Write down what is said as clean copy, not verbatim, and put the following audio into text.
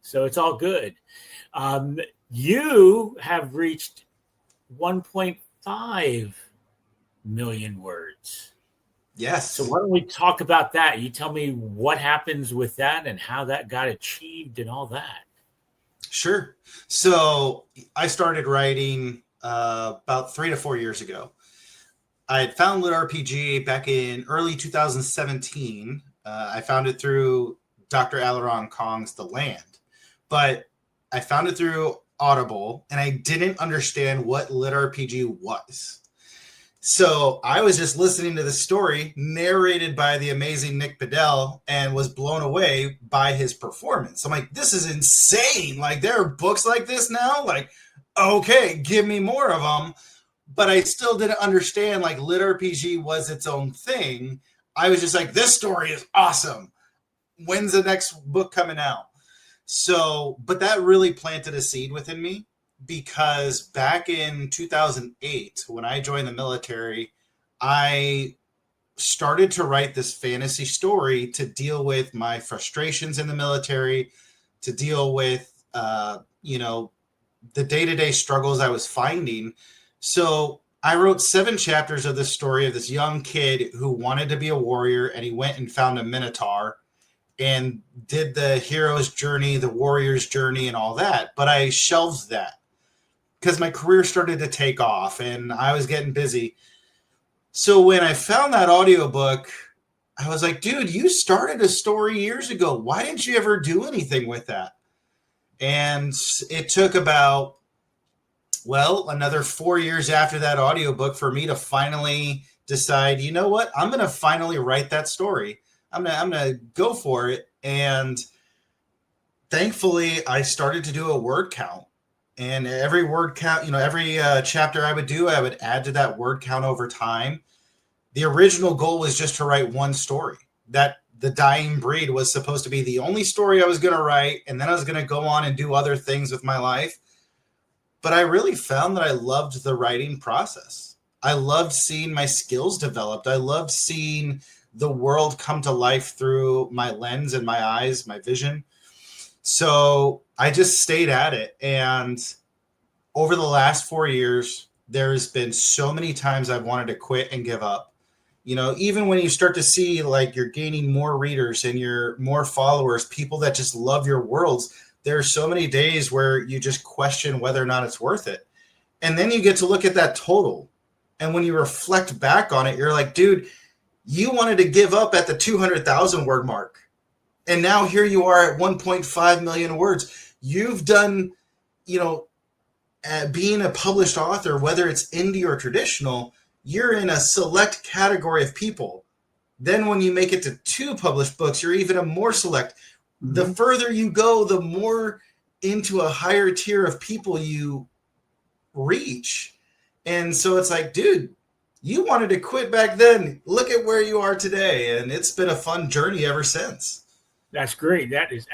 So it's all good. Um, you have reached 1.5 million words. So Yes. why don't we talk about that? You tell me what happens with that and how that got achieved and all that. Sure. So I started writing about 3 to 4 years ago. I had found Lit RPG back in early 2017. I found it through Dr. Alaron Kong's The Land, but I found it through Audible, and I didn't understand what Lit RPG was. So I was just listening to the story narrated by the amazing Nick Bedell and was blown away by his performance. I'm like, this is insane. Like, there are books like this now. Like, okay, give me more of them. But I still didn't understand, like, Lit RPG was its own thing. I was just like, this story is awesome. When's the next book coming out? So, but that really planted a seed within me, because back in 2008, when I joined the military, I started to write this fantasy story to deal with my frustrations in the military, to deal with, the day-to-day struggles I was finding. So I wrote 7 chapters of this story of this young kid who wanted to be a warrior, and he went and found a minotaur and did the hero's journey, the warrior's journey, and all that. But I shelved that because my career started to take off and I was getting busy. So when I found that audiobook, I was like, dude, you started a story years ago. Why didn't you ever do anything with that? And it took about, another 4 years after that audiobook for me to finally decide, you know what? I'm going to finally write that story. I'm gonna go for it. And thankfully, I started to do a word count. And every word count, every chapter I would do, I would add to that word count over time. The original goal was just to write one story. That The Dying Breed was supposed to be the only story I was going to write, and then I was going to go on and do other things with my life. But I really found that I loved the writing process. I loved seeing my skills developed. I loved seeing the world come to life through my lens and my eyes, my vision. So I just stayed at it. And over the last 4 years, there's been so many times I've wanted to quit and give up. Even when you start to see like you're gaining more readers and you're more followers, people that just love your worlds, there are so many days where you just question whether or not it's worth it. And then you get to look at that total. And when you reflect back on it, you're like, dude, you wanted to give up at the 200,000 word mark. And now here you are at 1.5 million words. You've done, being a published author, whether it's indie or traditional, you're in a select category of people. Then when you make it to 2 published books, you're even a more select. Mm-hmm. The further you go, the more into a higher tier of people you reach. And so it's like, dude, you wanted to quit back then. Look at where you are today. And it's been a fun journey ever since. That's great. That is